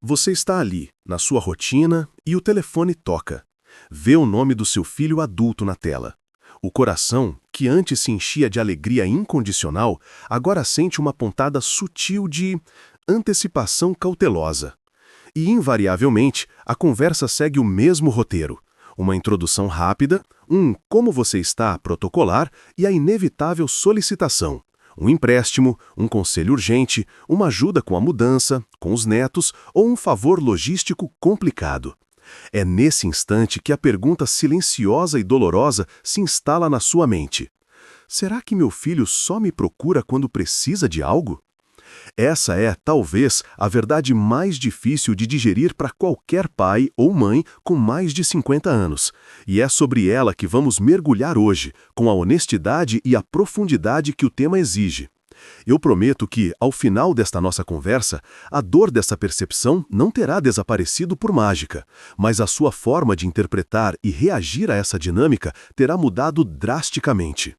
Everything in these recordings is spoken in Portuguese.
Você está ali, na sua rotina, e o telefone toca. Vê o nome do seu filho adulto na tela. O coração, que antes se enchia de alegria incondicional, agora sente uma pontada sutil de antecipação cautelosa. E, invariavelmente, a conversa segue o mesmo roteiro. Uma introdução rápida, um como você está protocolar e a inevitável solicitação. Um empréstimo, um conselho urgente, uma ajuda com a mudança, com os netos ou um favor logístico complicado. É nesse instante que a pergunta silenciosa e dolorosa se instala na sua mente. Será que meu filho só me procura quando precisa de algo? Essa é, talvez, a verdade mais difícil de digerir para qualquer pai ou mãe com mais de 50 anos. E é sobre ela que vamos mergulhar hoje, com a honestidade e a profundidade que o tema exige. Eu prometo que, ao final desta nossa conversa, a dor dessa percepção não terá desaparecido por mágica, mas a sua forma de interpretar e reagir a essa dinâmica terá mudado drasticamente.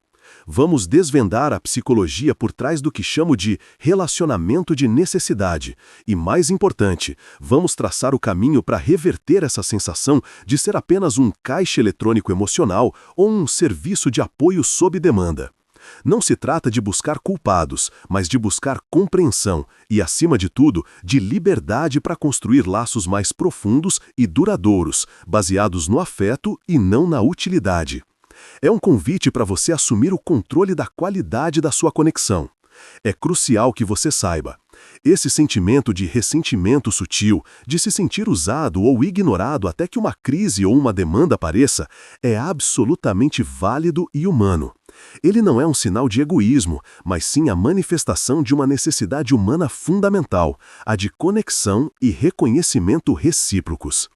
Vamos desvendar a psicologia por trás do que chamo de relacionamento de necessidade. E, mais importante, vamos traçar o caminho para reverter essa sensação de ser apenas um caixa eletrônico emocional ou um serviço de apoio sob demanda. Não se trata de buscar culpados, mas de buscar compreensão e, acima de tudo, de liberdade para construir laços mais profundos e duradouros, baseados no afeto e não na utilidade. É um convite para você assumir o controle da qualidade da sua conexão. É crucial que você saiba. Esse sentimento de ressentimento sutil, de se sentir usado ou ignorado até que uma crise ou uma demanda apareça, é absolutamente válido e humano. Ele não é um sinal de egoísmo, mas sim a manifestação de uma necessidade humana fundamental, a de conexão e reconhecimento recíprocos.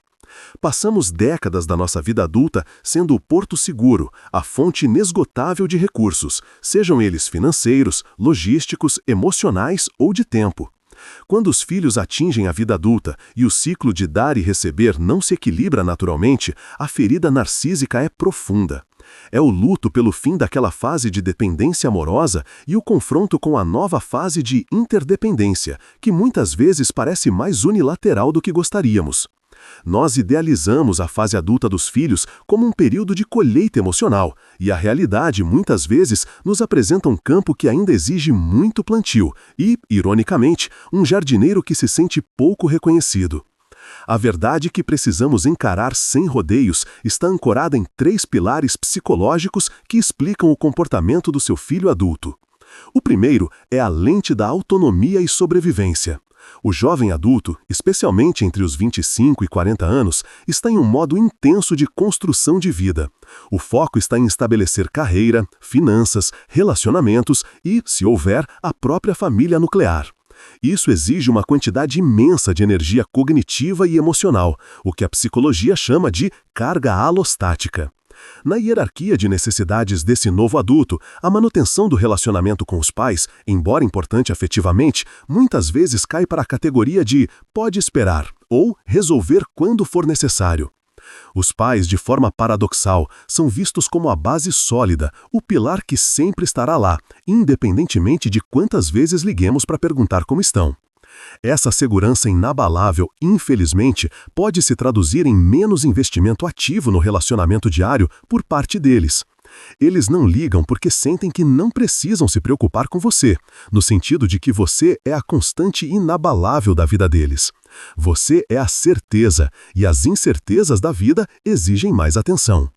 Passamos décadas da nossa vida adulta sendo o porto seguro, a fonte inesgotável de recursos, sejam eles financeiros, logísticos, emocionais ou de tempo. Quando os filhos atingem a vida adulta e o ciclo de dar e receber não se equilibra naturalmente, a ferida narcísica é profunda. É o luto pelo fim daquela fase de dependência amorosa e o confronto com a nova fase de interdependência, que muitas vezes parece mais unilateral do que gostaríamos. Nós idealizamos a fase adulta dos filhos como um período de colheita emocional, e a realidade, muitas vezes, nos apresenta um campo que ainda exige muito plantio e, ironicamente, um jardineiro que se sente pouco reconhecido. A verdade que precisamos encarar sem rodeios está ancorada em 3 pilares psicológicos que explicam o comportamento do seu filho adulto. O primeiro é a lente da autonomia e sobrevivência. O jovem adulto, especialmente entre os 25 e 40 anos, está em um modo intenso de construção de vida. O foco está em estabelecer carreira, finanças, relacionamentos e, se houver, a própria família nuclear. Isso exige uma quantidade imensa de energia cognitiva e emocional, o que a psicologia chama de carga alostática. Na hierarquia de necessidades desse novo adulto, a manutenção do relacionamento com os pais, embora importante afetivamente, muitas vezes cai para a categoria de pode esperar ou resolver quando for necessário. Os pais, de forma paradoxal, são vistos como a base sólida, o pilar que sempre estará lá, independentemente de quantas vezes liguemos para perguntar como estão. Essa segurança inabalável, infelizmente, pode se traduzir em menos investimento ativo no relacionamento diário por parte deles. Eles não ligam porque sentem que não precisam se preocupar com você, no sentido de que você é a constante inabalável da vida deles. Você é a certeza, e as incertezas da vida exigem mais atenção.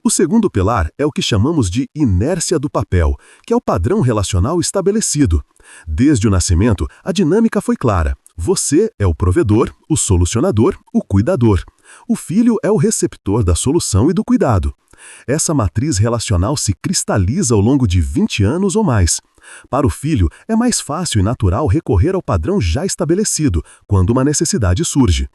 O segundo pilar é o que chamamos de inércia do papel, que é o padrão relacional estabelecido. Desde o nascimento, a dinâmica foi clara. Você é o provedor, o solucionador, o cuidador. O filho é o receptor da solução e do cuidado. Essa matriz relacional se cristaliza ao longo de 20 anos ou mais. Para o filho, é mais fácil e natural recorrer ao padrão já estabelecido, quando uma necessidade surge.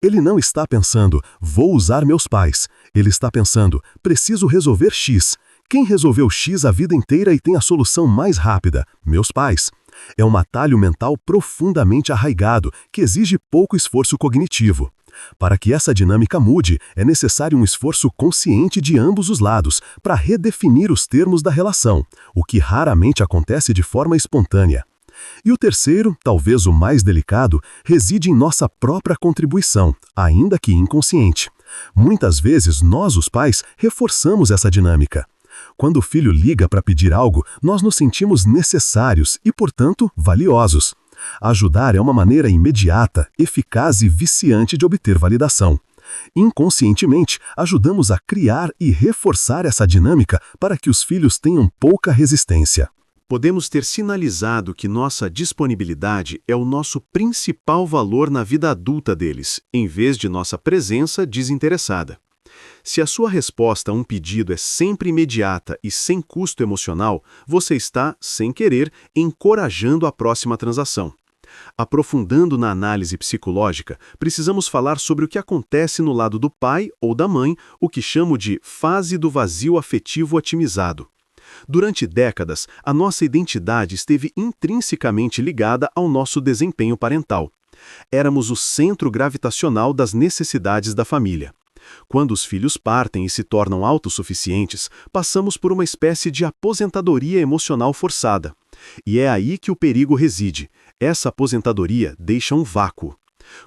Ele não está pensando, vou usar meus pais. Ele está pensando, preciso resolver X. Quem resolveu X a vida inteira e tem a solução mais rápida? Meus pais. É um atalho mental profundamente arraigado, que exige pouco esforço cognitivo. Para que essa dinâmica mude, é necessário um esforço consciente de ambos os lados para redefinir os termos da relação, o que raramente acontece de forma espontânea. E o terceiro, talvez o mais delicado, reside em nossa própria contribuição, ainda que inconsciente. Muitas vezes nós, os pais, reforçamos essa dinâmica. Quando o filho liga para pedir algo, nós nos sentimos necessários e, portanto, valiosos. Ajudar é uma maneira imediata, eficaz e viciante de obter validação. Inconscientemente, ajudamos a criar e reforçar essa dinâmica para que os filhos tenham pouca resistência. Podemos ter sinalizado que nossa disponibilidade é o nosso principal valor na vida adulta deles, em vez de nossa presença desinteressada. Se a sua resposta a um pedido é sempre imediata e sem custo emocional, você está, sem querer, encorajando a próxima transação. Aprofundando na análise psicológica, precisamos falar sobre o que acontece no lado do pai ou da mãe, o que chamo de fase do vazio afetivo otimizado. Durante décadas, a nossa identidade esteve intrinsecamente ligada ao nosso desempenho parental. Éramos o centro gravitacional das necessidades da família. Quando os filhos partem e se tornam autossuficientes, passamos por uma espécie de aposentadoria emocional forçada. E é aí que o perigo reside. Essa aposentadoria deixa um vácuo.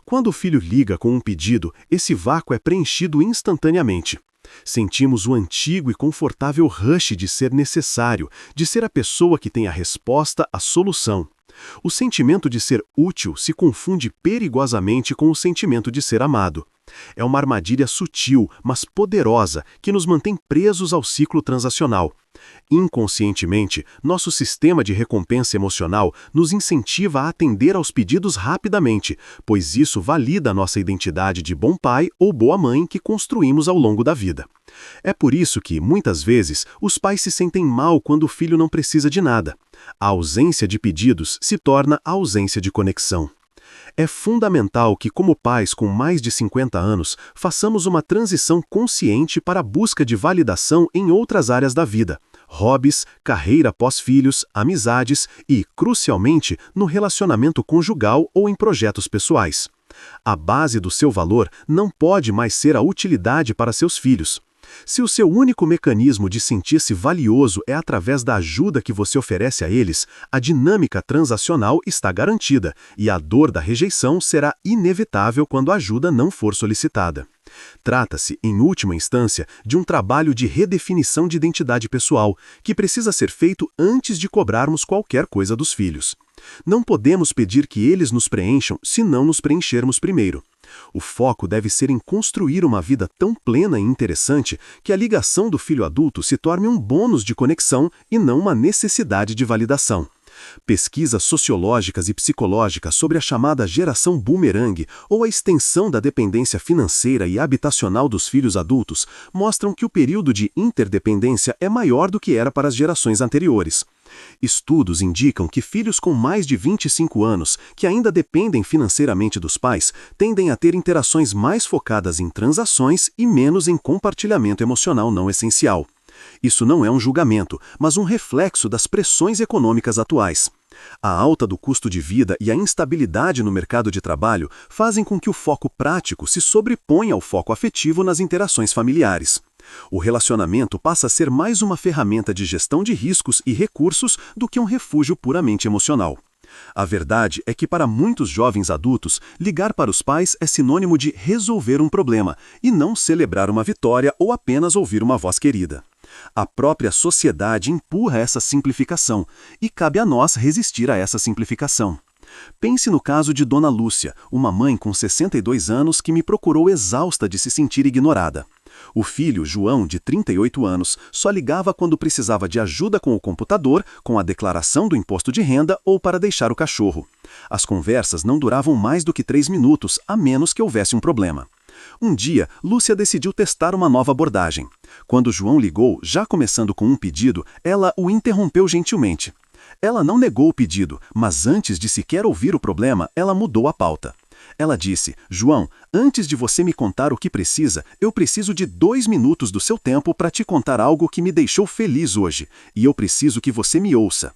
Quando o filho liga com um pedido, esse vácuo é preenchido instantaneamente. Sentimos o antigo e confortável rush de ser necessário, de ser a pessoa que tem a resposta, a solução. O sentimento de ser útil se confunde perigosamente com o sentimento de ser amado. É uma armadilha sutil, mas poderosa, que nos mantém presos ao ciclo transacional. Inconscientemente, nosso sistema de recompensa emocional nos incentiva a atender aos pedidos rapidamente, pois isso valida a nossa identidade de bom pai ou boa mãe que construímos ao longo da vida. É por isso que, muitas vezes, os pais se sentem mal quando o filho não precisa de nada. A ausência de pedidos se torna a ausência de conexão. É fundamental que, como pais com mais de 50 anos, façamos uma transição consciente para a busca de validação em outras áreas da vida, hobbies, carreira pós-filhos, amizades e, crucialmente, no relacionamento conjugal ou em projetos pessoais. A base do seu valor não pode mais ser a utilidade para seus filhos. Se o seu único mecanismo de sentir-se valioso é através da ajuda que você oferece a eles, a dinâmica transacional está garantida e a dor da rejeição será inevitável quando a ajuda não for solicitada. Trata-se, em última instância, de um trabalho de redefinição de identidade pessoal, que precisa ser feito antes de cobrarmos qualquer coisa dos filhos. Não podemos pedir que eles nos preencham se não nos preenchermos primeiro. O foco deve ser em construir uma vida tão plena e interessante que a ligação do filho adulto se torne um bônus de conexão e não uma necessidade de validação. Pesquisas sociológicas e psicológicas sobre a chamada geração boomerang ou a extensão da dependência financeira e habitacional dos filhos adultos mostram que o período de interdependência é maior do que era para as gerações anteriores. Estudos indicam que filhos com mais de 25 anos, que ainda dependem financeiramente dos pais, tendem a ter interações mais focadas em transações e menos em compartilhamento emocional não essencial. Isso não é um julgamento, mas um reflexo das pressões econômicas atuais. A alta do custo de vida e a instabilidade no mercado de trabalho fazem com que o foco prático se sobreponha ao foco afetivo nas interações familiares. O relacionamento passa a ser mais uma ferramenta de gestão de riscos e recursos do que um refúgio puramente emocional. A verdade é que para muitos jovens adultos, ligar para os pais é sinônimo de resolver um problema e não celebrar uma vitória ou apenas ouvir uma voz querida. A própria sociedade empurra essa simplificação e cabe a nós resistir a essa simplificação. Pense no caso de Dona Lúcia, uma mãe com 62 anos que me procurou exausta de se sentir ignorada. O filho, João, de 38 anos, só ligava quando precisava de ajuda com o computador, com a declaração do imposto de renda ou para deixar o cachorro. As conversas não duravam mais do que 3 minutos, a menos que houvesse um problema. Um dia, Lúcia decidiu testar uma nova abordagem. Quando João ligou, já começando com um pedido, ela o interrompeu gentilmente. Ela não negou o pedido, mas antes de sequer ouvir o problema, ela mudou a pauta. Ela disse: João, antes de você me contar o que precisa, eu preciso de 2 minutos do seu tempo para te contar algo que me deixou feliz hoje, e eu preciso que você me ouça.